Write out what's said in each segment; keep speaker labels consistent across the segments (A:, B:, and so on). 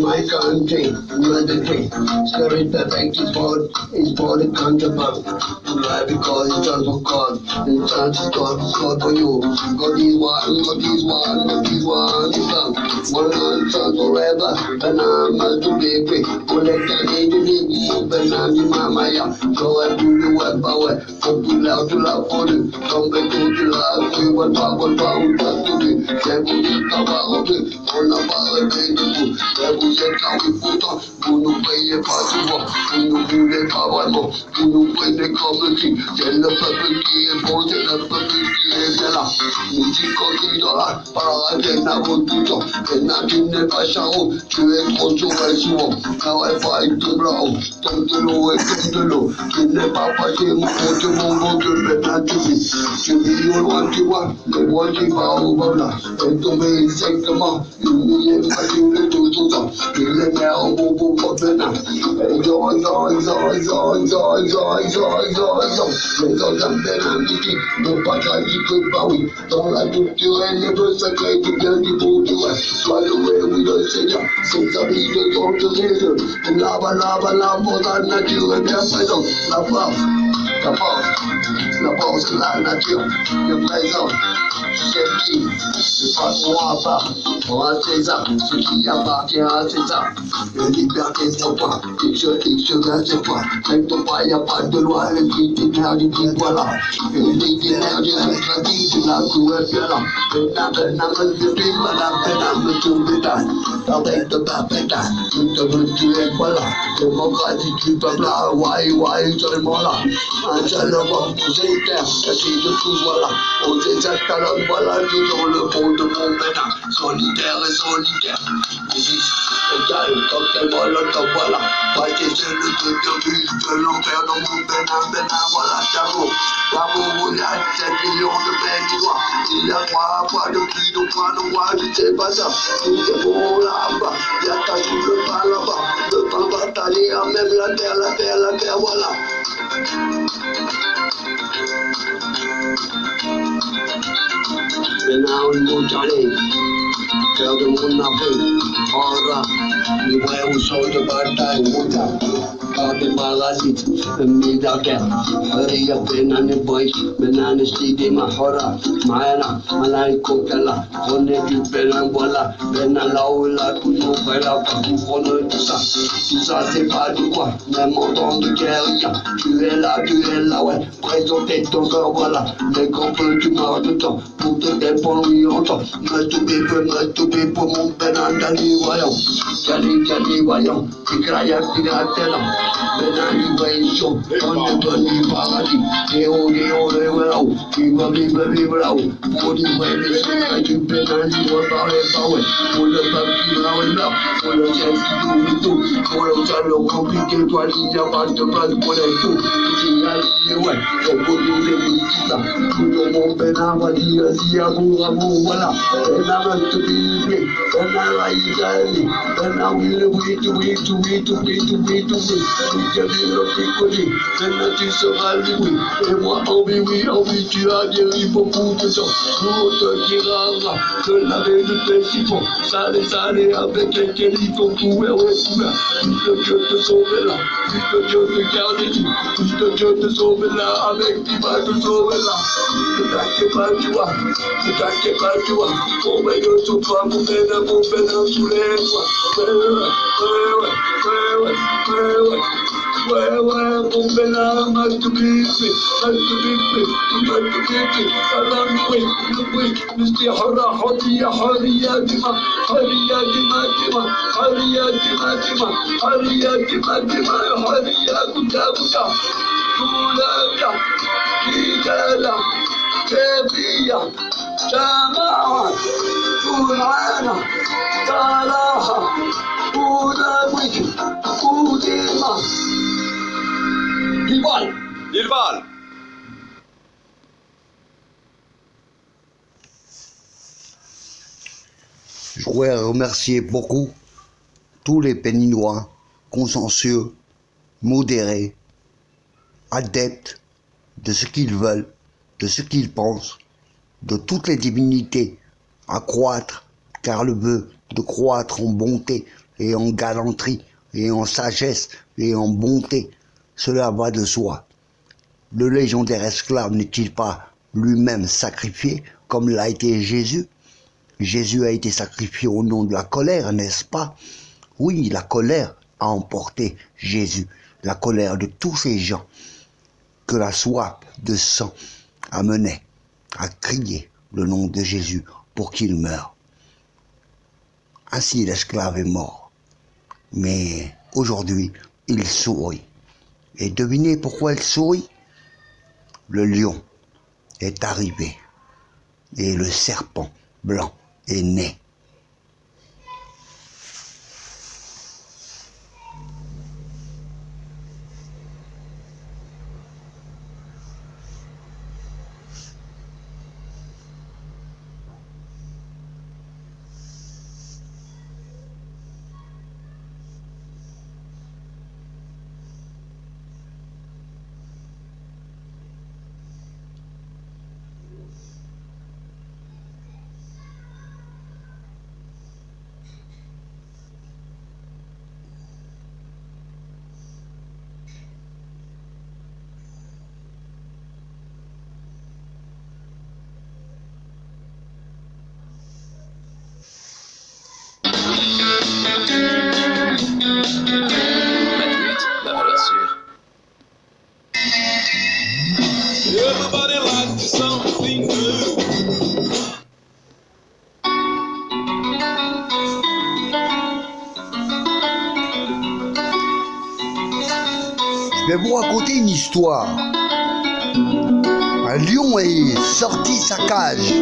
A: My country, another thing. Spirit perfect is for the contraband. Why? Because it's all for God. The chance is God for you. God is one, God is one, God is one. You come. One chance forever. And I'm a to be quick. Well, let the angel move. And I'm in my Maya. So I do the work power. Come to love for you. Come back to love. We want power, to be. Seven power of it. On the power, baby. Vous êtes là, oui, pourtant, vous nous payez pas souvent, vous nous voulez pas vraiment, vous nous prenez comme si c'est le peuple qui est bon, c'est le peuple qui est là. Musique qui dans la parade, n'a pas tout le temps, n'a qui n'est pas charron, tu es trop souvent souvent, n'arrête pas avec tout blanc, tombe de l'eau et tombe de l'eau, tu n'es pas passé mon compte, maintenant tu vis au loin, tu vois, le roi qui va au voilà, est tombé exactement, humilié, fatigué, tout le temps. Il est né au bout maintenant. Les gens américains n'ont pas grandi que par oui. Dans la culture et les deux secrets du bien du beau du ouais. Sois loué, oui, le Seigneur, ses amis de ton Dieu. Là-bas, la nature est bien présente. La force de la nature est présente. C'est qui? C'est pas moi à part. Pour un César, ce qui appartient à César. La liberté c'est toi, et je viens c'est toi. Avec ton pas, y'a pas de loi, les prix d'énergie, voilà. Et les d'énergie, les crédits, de la cour est bien là. Madame, tout bétail. Avec de ta pétail, tu te veux tuer, voilà. Démocratie du peuple là, ouais, seulement là. Un seul homme, c'est terre, qui de tous, voilà. On sait cette talonne, voilà, toujours le pont de mon pénin. Solitaire et solitaire. Égal, cocktail, molotov, voilà. Passer c'est le truc de but de l'enfer dans mon pénin, voilà, d'amour. L'amour, il y a 7 millions de béninois. Il y a pas de prix, de point de moi, je sais pas ça. Tout est bon là-bas, il y a ta tout le pain là-bas. Le pain bataillé à même la terre, voilà. Maintenant, on nous challenge. Cœur de mon Afrique, aura, les vrais ou sont de bataille, montagne, par des parasites, milliardaires, il y a Benane Boys, Benane Stidi Mahora, Maena, Malai Kokala, on est du Benin, voilà, Benala ou la Kounou, voilà, on est tout ça c'est pas du quoi, même en temps de guerre, tu es là, ouais, présenter ton corps, voilà, les grands peu tu meurs de temps, pour te dépendre, oui, on t'en, me tuber pour mon Benin, Dali, voyons, Tigraya, Piratela, Benin, voyons, on est venu paradis, et on est voilà, vivre là-haut, pour dire, ouais, les secrets du Benin, libre par les paroles, pour le peuple qui là, pour le ciel qui ouvre tout, pour le salon compliqué, toi, il n'y a pas de place pour les tout, ouais, c'est pour nous les politiques là, pour mon Benin, va dire, si amour, voilà, Benin, to be free, Benin, là, Israël, Benin, oui, maintenant tu seras libre, et moi envie, tu as guéri beaucoup de gens, nous on te dira que la vie de tes siphons, salé avec les kélis qu'on pouvait recouvrir, puisque Dieu te sauve là, puisque Dieu te garde ici, puisque Dieu te sauve là, avec qui va te sauver là, ne t'inquiète pas, tu vois, on va de tout toi, mon pénin sous les toits, ouais, mon Benin, must be free, salam, oui, Mr. Hariya, Dima, Guda, Kulaka, Kidala, Kebiya, Jama'a, Kulana, Talaha, Kudawiki, Kudima.
B: Nilval.
C: Je voudrais remercier beaucoup tous les Béninois consciencieux, modérés, adeptes de ce qu'ils veulent, de ce qu'il pense, de toutes les divinités, à croître, car le veut de croître en bonté et en galanterie et en sagesse et en bonté, cela va de soi. Le légendaire esclave n'est-il pas lui-même sacrifié comme l'a été Jésus? Jésus a été sacrifié au nom de la colère, n'est-ce pas? Oui, la colère a emporté Jésus, la colère de tous ces gens que la soif de sang amenait à crier le nom de Jésus pour qu'il meure. Ainsi l'esclave est mort, mais aujourd'hui il sourit. Et devinez pourquoi il sourit? Le lion est arrivé et le serpent blanc est né.
B: La valeur sûre. Everybody likes something new.
C: Je vais vous raconter une histoire. Un lion est sorti de sa cage.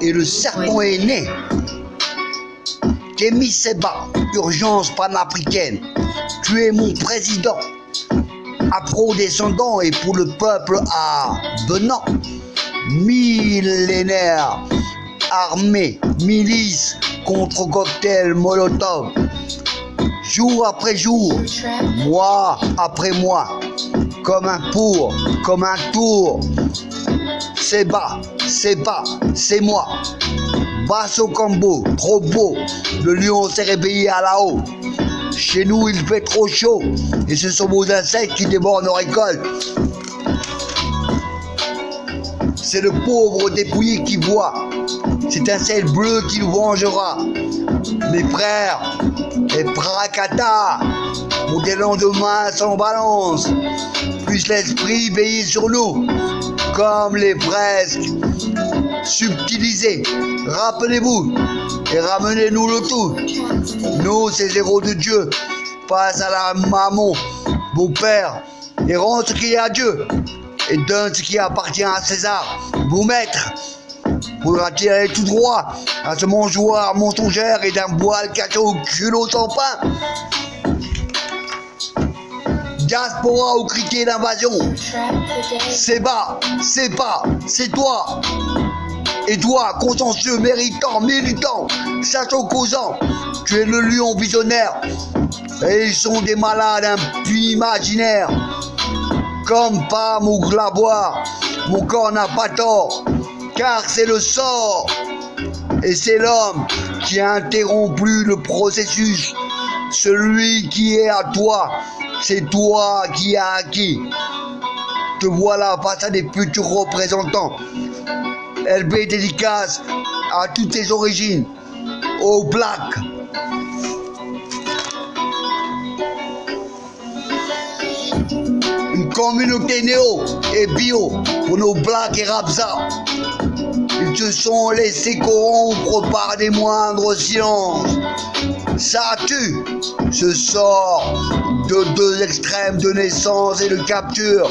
C: Et le serpent est né. Kémy Séba, urgence panafricaine. Tu es mon président. Afro-descendant et pour le peuple venant. Millénaire, armée, milice contre cocktail Molotov. Jour après jour, mois après mois, comme un pour, comme un tour. C'est bas, c'est bas, c'est moi. Basso combo, trop beau. Le lion s'est réveillé à la haut. Chez nous, il fait trop chaud. Et ce sont vos insectes qui dévorent nos récoltes. C'est le pauvre dépouillé qui voit. C'est un ciel bleu qui nous vengera. Mes frères, et Prakata, pour des lendemains sans balance. Puisse l'esprit veiller sur nous, comme les fresques subtilisées. Rappelez-vous et ramenez-nous le tout. Nous, ces héros de Dieu, face à la maman, vos pères, et rends ce qui est à Dieu, et donne ce qui appartient à César. Vous maîtres, faudra-t-il aller tout droit à ce mangeoire mensongère et d'un voile caché au culot sans pain? Diaspora ou criquet d'invasion. C'est bas, c'est pas, c'est toi. Et toi, consciencieux, méritant, militant, sachant causant, tu es le lion visionnaire. Et ils sont des malades imaginaires. Comme femme ou glaboire, mon corps n'a pas tort, car c'est le sort. Et c'est l'homme qui a interrompu le processus. Celui qui est à toi, c'est toi qui as acquis. Te voilà face à des futurs représentants. LB dédicace à toutes tes origines, aux Blacks. Une communauté néo et bio pour nos Blacks et Rapsa. Ils se sont laissés corrompre par des moindres silences. Ça tue, ce sort de deux extrêmes de naissance et de capture.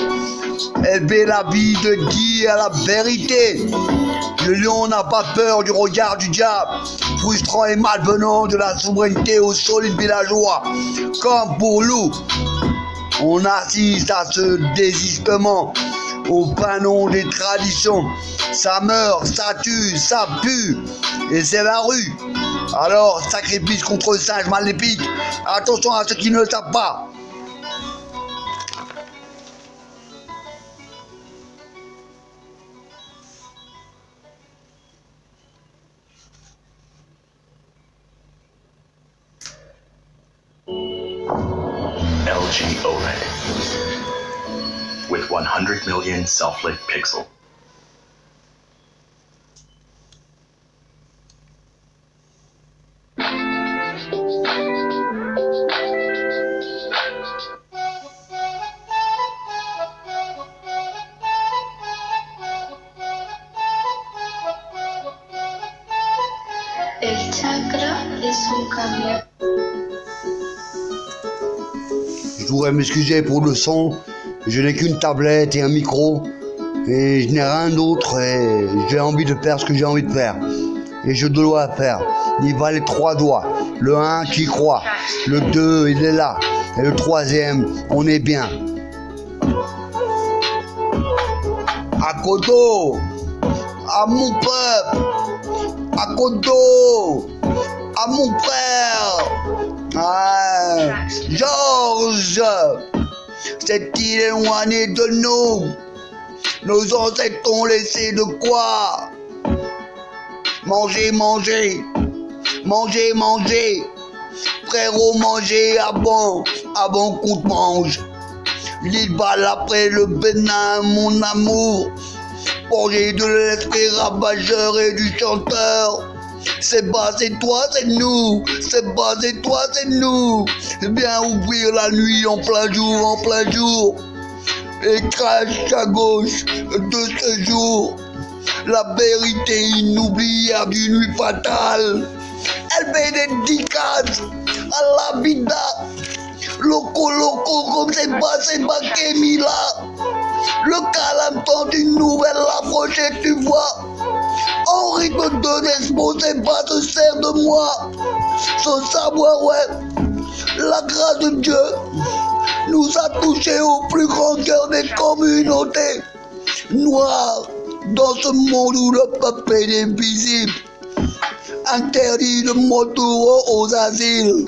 C: Élever la vie de Guy à la vérité. Le lion n'a pas peur du regard du diable, frustrant et malvenant de la souveraineté aux solides villageois. Comme pour nous, on assiste à ce désistement au panon des traditions. Ça meurt, ça tue, ça pue, et c'est la rue. Alors, sacrifice contre singe maléfique, attention à ceux qui ne le savent pas.
D: LG OLED with 100 million self-lit pixels.
E: El chakra es un cambio.
C: Je voudrais m'excuser pour le son. Je n'ai qu'une tablette et un micro. Et je n'ai rien d'autre. Et j'ai envie de faire ce que j'ai envie de faire. Et je dois faire. Il va les 3 doigts. Le 1 qui croit. Le 2, il est là. Et le 3e, on est bien. À Kodo, à mon peuple, à Kodo, à mon frère. Ah, Georges, cette île éloignée de nous, nos ancêtres ont laissé de quoi manger, manger, manger, manger, frérot, manger avant qu'on te mange. L'île balle après le Bénin, mon amour, manger de l'esprit ravageur et du chanteur. C'est bas, c'est toi, c'est nous. C'est bas, c'est toi, c'est nous. Viens ouvrir la nuit en plein jour. Et crache à gauche de ce jour. La vérité inoubliable d'une nuit fatale. Elle fait des dédicaces à la vida. Loco, comme c'est bas Kémila. Le calamton d'une nouvelle approchée, tu vois. Henri de Despo, c'est pas se sert de moi. Sans savoir, ouais, la grâce de Dieu nous a touchés au plus grand cœur des communautés noires. Dans ce monde où le peuple est invisible, interdit de retour aux asiles.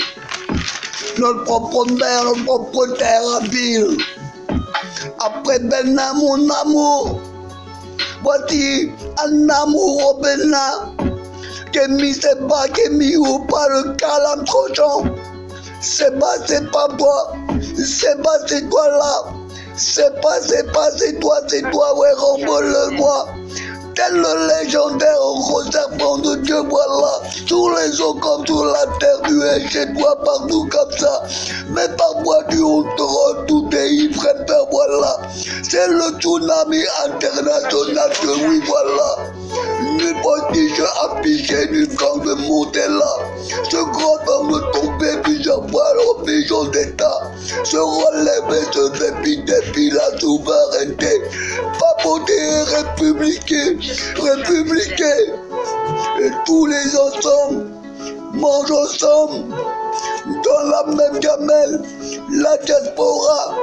C: Notre propre mère, notre propre terre à ville. Après Bénin, mon amour, voici un amour au Bénin. Kémi, c'est pas Kémi ou pas le calame tranchant. C'est pas toi. C'est pas, c'est toi là. C'est pas, c'est toi, ouais, remballe-le-moi. Tel le légendaire gros serpent de Dieu, voilà. Sous les eaux comme sur la terre, tu es chez toi partout comme ça. Mais parfois tu honteras tout est ivre, voilà. C'est le tsunami international que oui, voilà. Nul prestige affiché, nul camp de monter là. Ce grand homme de tomber plusieurs fois au pigeon d'État. Se relève et se défie la souveraineté. Papoter républicain. Et tous les ensemble mangent ensemble dans la même gamelle. La diaspora,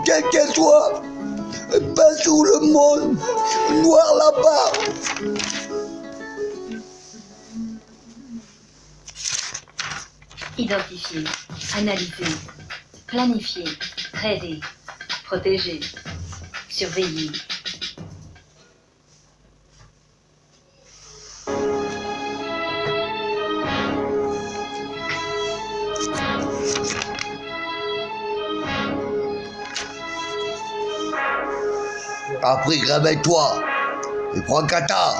C: quel qu'elle soit, peint sous le monde, noir là-bas.
F: Identifier, analyser, planifier, traiter, protéger, surveiller.
C: Afrique, réveille-toi et prends Kata.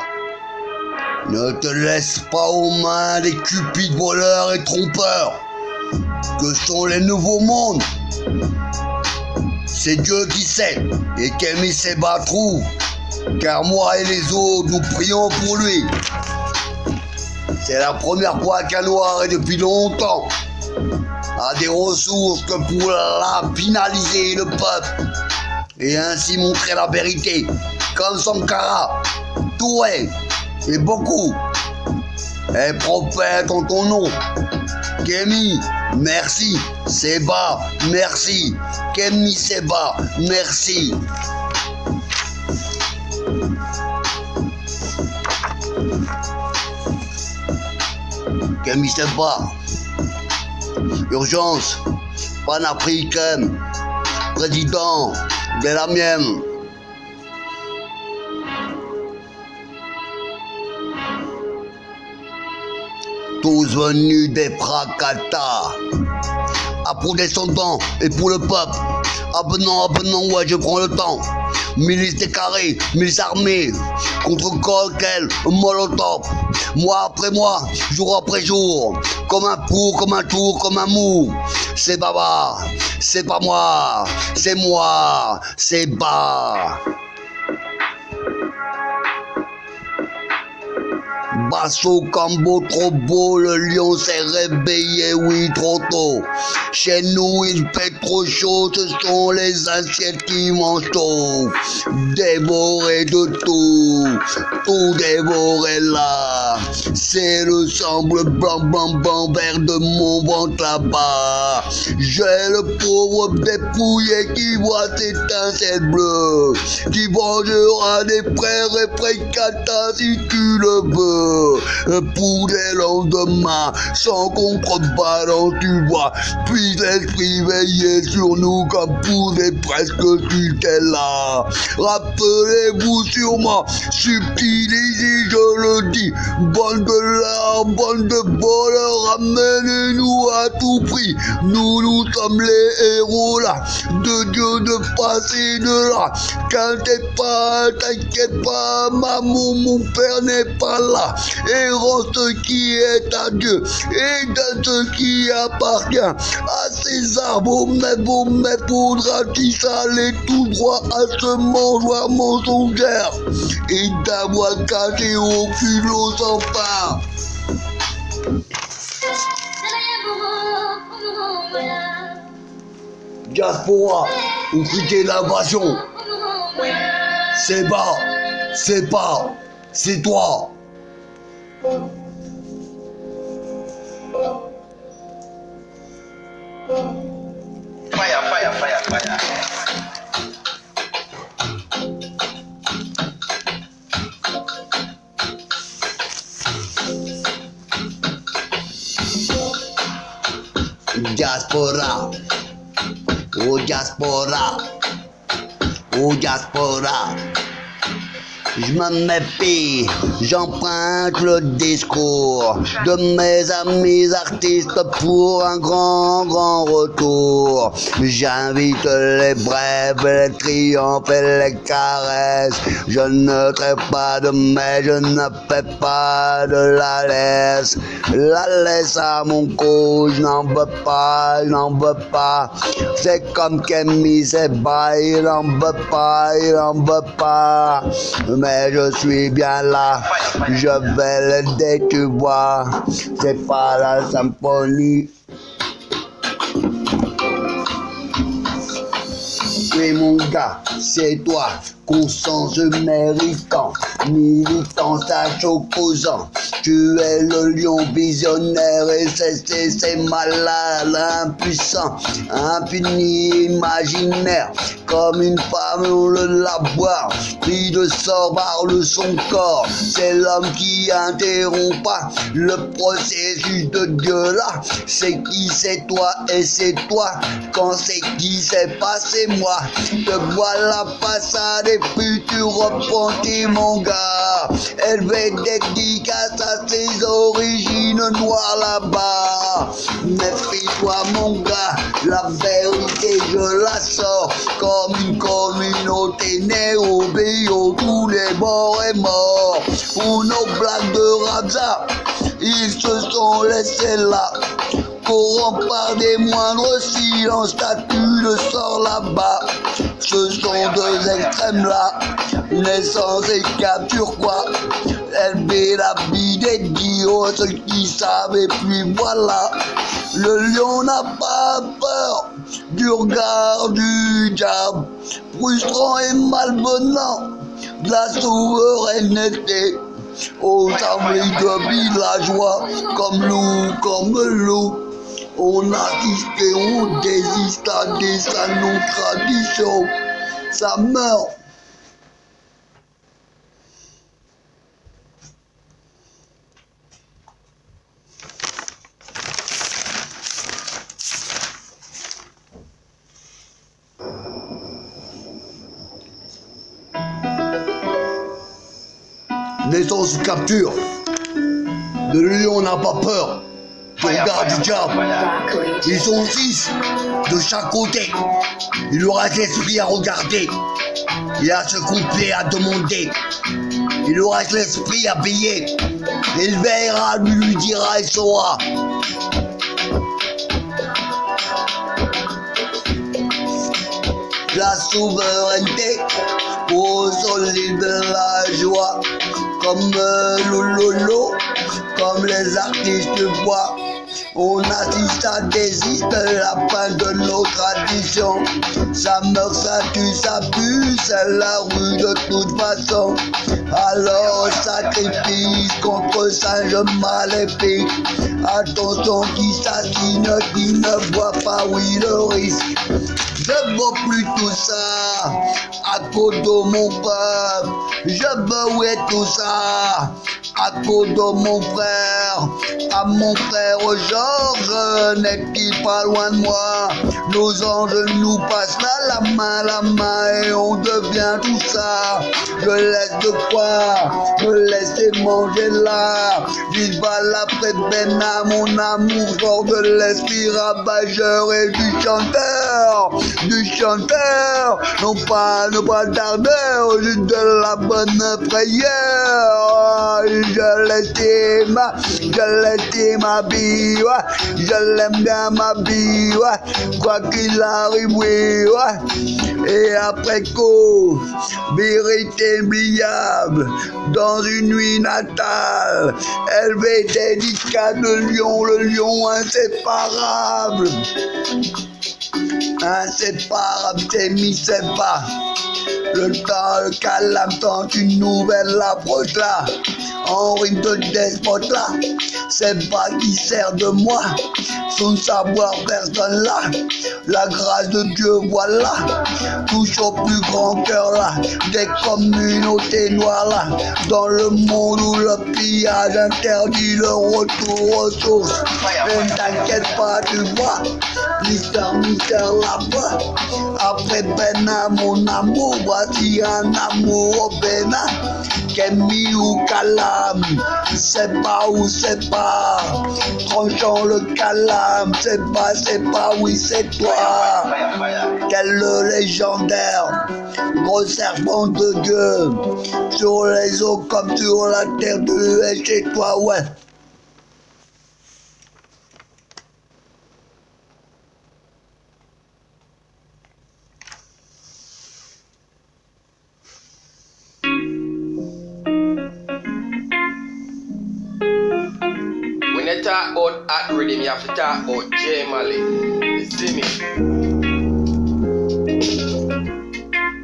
C: Ne te laisse pas aux mains des cupides voleurs et trompeurs que sont les nouveaux mondes. C'est Dieu qui sait et Kémi Seba trouve, car moi et les autres nous prions pour lui. C'est la première fois qu'un noir, et depuis longtemps, a des ressources que pour la finaliser le peuple et ainsi montrer la vérité, comme Sankara, Touré et beaucoup. Et prophète en ton nom, Kémi, merci, Seba, merci, Kémi Seba, merci. Kémi Seba, urgence, panafricaine, président de la mienne. Tous venus des Prakata, pour descendants et pour le peuple. Avenant, ouais, je prends le temps. Milice des carrés, milice armée, contre quel molotov. Mois après mois, jour après jour, comme un pour, comme un tour, comme un mou. C'est baba, c'est pas moi, c'est moi, c'est bas. Basso, Cambo, trop beau, le lion s'est réveillé, oui, trop tôt. Chez nous, il fait trop chaud, ce sont les assiettes qui mangent tôt. Dévoré de tout dévoré là. C'est le sang bleu, blanc, vert de mon ventre là-bas. J'ai le pauvre dépouillé qui voit cette étincelle bleue, qui vengera des frères et frères si tu le veux. Pour des lendemains sans contrebalance, tu vois, puis l'esprit veiller sur nous comme pour des presque tutelles-là. Rappelez-vous sûrement, subtilisez, je le dis, bande de lards, bande de voleurs, ramenez-nous à tout prix. Nous sommes les héros là, de Dieu de passer de là. T'inquiète pas, maman, mon père n'est pas là. Et rend ce qui est à Dieu et de ce qui appartient à César. Vous faudra-t-il aller tout droit à ce mangeoire mensongère et d'avoir caché au culot sans part. Diaspora, ou critiquez l'invasion. C'est bas, c'est pas, c'est toi.
G: Fire.
C: Diaspora, oh diaspora, oh diaspora. Je me méfie, j'emprunte le discours de mes amis artistes pour un grand retour. J'invite les brèves, les triomphes et les caresses. Je ne traite pas de mais, je ne fais pas de la laisse. La laisse à mon cou, je n'en veux pas. C'est comme Kémy, c'est bas, il n'en veut pas. Mais je suis bien là, je vais l'aider, tu vois, c'est pas la symphonie. Oui mon gars, c'est toi, conscience méritant, militant, sage opposant. Tu es le lion visionnaire et c'est malade, impuissant, impuni, imaginaire. Comme une femme on le laboire, pris de sort par son corps. C'est l'homme qui interrompt pas le processus de Dieu là. C'est qui, c'est toi et c'est toi. Quand c'est qui, c'est pas, c'est moi. Te voilà face à des futurs repentis mon gars. Élevé dédicace à ses origines noires là-bas. Méfie-toi mon gars, la vérité je la sors. Comme une communauté néo-bio, tous les morts et morts. Pour nos blagues de Rabza, ils se sont laissés là. Corrompus par des moindres silences, statut de sort là-bas. Ce sont deux extrêmes là, naissance et capture quoi. Élever la vie des dios, ceux qui savent et puis voilà. Le lion n'a pas peur du regard du diable, frustrant et malvenant de la souveraineté. Aux assemblées de villageois, comme loup, on assiste, on désiste à des salons traditions, ça meurt. Naissance ou capture, le lion n'a pas peur soldats du diable. Ils sont 6 de chaque côté. Il leur reste l'esprit à regarder. Il a ce couplet à demander. Il leur reste l'esprit à payer. Il verra, lui dira et saura. La souveraineté au solide de la joie, comme Lololo, comme les artistes bois. On assiste à des histoires de la fin de nos traditions. Ça meurt, ça tue, ça pue, c'est la rue de toute façon. Alors sacrifice contre singe maléfique. Attention qui s'assigne, qui ne voit pas, oui, le risque. Je veux plus tout ça à cause de mon peuple. Je veux ouais tout ça à cause de mon frère. À mon frère Georges, n'est-il pas loin de moi? Nos anges nous passent là la main et on devient tout ça. Je laisse de quoi me laisser manger là. Vive à la prébena, mon amour fort de l'esprit ravageur et du chanteur. Non pas d'ardeur, juste de la bonne prière. Je l'estime ma vie, ouais. Je l'aime bien ma vie, ouais. Quoi qu'il arrive, oui, ouais. Et après coup, vérité oubliable, dans une nuit natale, élevé délicat de lion, le lion inséparable. Inséparable, c'est mis, c'est pas. Le temps, le calme, tente une nouvelle approche là. En rime de despote là. C'est pas qui sert de moi. Son savoir personne là. La grâce de Dieu voilà. Touche au plus grand cœur là. Des communautés noires là. Dans le monde où le pillage interdit le retour aux sources. Ne t'inquiète pas, tu vois. Mystère là-bas. Après Bénin, mon amour, voici un amour au Bénin. Kémi ou Calam, c'est pas ou c'est pas. Tranchant le Calam, c'est pas, oui c'est toi. Quel légendaire, gros serpent de Dieu. Sur les eaux comme sur la terre, tu es chez toi, ouais.
G: When you talk about hot rhythm, you have to talk about J Mali. You see me?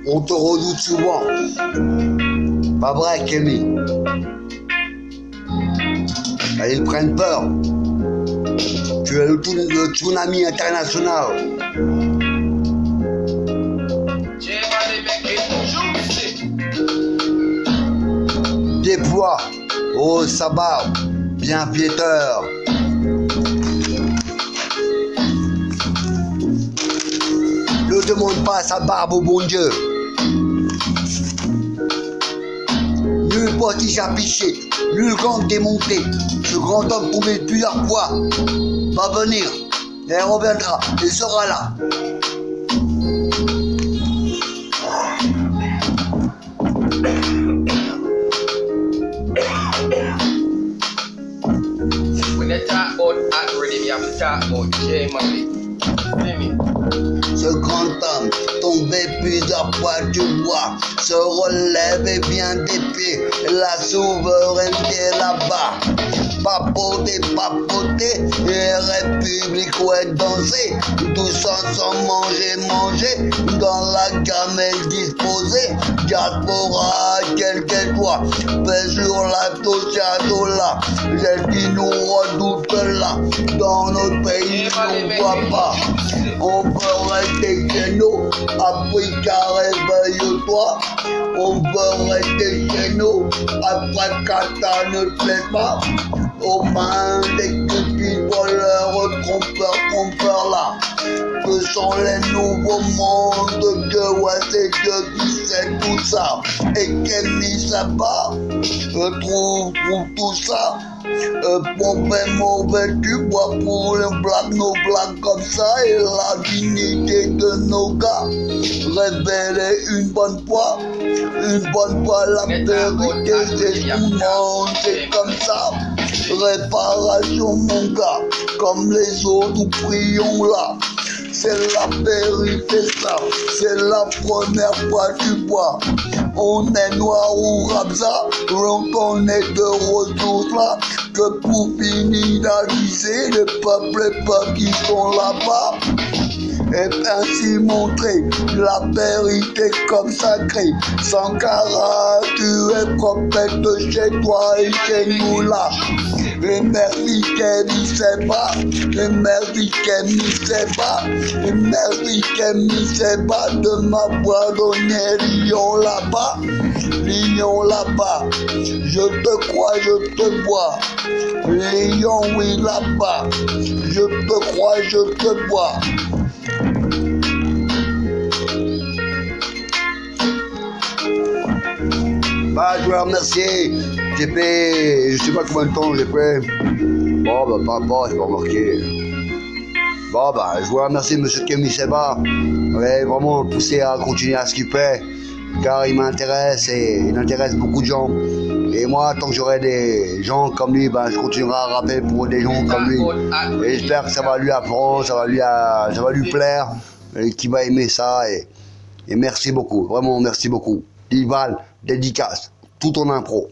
C: On te redoute souvent. Pas vrai, Kémi? Ils prennent peur. Tu es le tsunami international.
G: J Mali make it juicy.
C: Déploie, oh sabbat, bienfaiteur. Ne demande pas sa barbe au bon Dieu. Nul potiche affiché, nul gang démonté. Ce grand homme tombé plusieurs fois va venir et reviendra et sera là.
G: When you talk about hot rhythm, you have to talk about J Mali. You see me?
C: Ce grand homme, tombé plusieurs fois, tu vois, se relève et vient des pieds, la souveraineté là-bas. Papoter, et République, ouais, danser, tous ensemble manger, dans la gamelle disposée, diaspora, quel qu'elle soit, paix sur l'association là, celle qui nous redoute là, dans notre pays, on ne voit pas. On peut rester chez nous, Africa, réveille-toi. On peut rester chez nous, après Kata ne plaît pas. Aux mains des petits voleurs, trompeurs là. Ce sont les nouveaux mondes de Dieu, ouais, c'est Dieu qui sait tout ça. Et Kémi ça va, trouve tout ça. Mauvais, mauvais, tu bois pour les blagues, nos blagues comme ça, et la dignité de nos gars. Révéler une bonne fois, la vérité, c'est tout le monde, c'est comme ça. Réparation, mon gars, comme les autres, nous prions là. C'est la vérité, ça, c'est la première fois tu vois. On est noir ou rabza, donc on est de ressources là. Que pour finaliser, les peuples qui sont là-bas. Et ainsi montrer la vérité comme sacrée. Sankara, tu es prophète chez toi et chez nous là. Et merci Kemi Seba, et merci Kemi Seba, et merci Kemi Seba de m'avoir donné Lyon là-bas. Lyon là-bas, je te crois, je te vois. Lyon oui là-bas, je te crois, je te vois. Bah, je veux remercier. J'ai fait, je sais pas combien de temps j'ai fait. Bon, bah, pas rapport, j'ai pas remarqué. Bon, bah, je veux remercier monsieur Kemi Seba. Ouais, vraiment poussé à continuer à ce qu'il fait. Car il m'intéresse et il intéresse beaucoup de gens. Et moi, tant que j'aurai des gens comme lui, ben, je continuerai à rapper pour des gens comme lui. Et j'espère que ça va lui apprendre, ça va lui plaire, et qu'il va aimer ça. Et merci beaucoup, vraiment merci beaucoup. Ival, dédicace, tout en impro.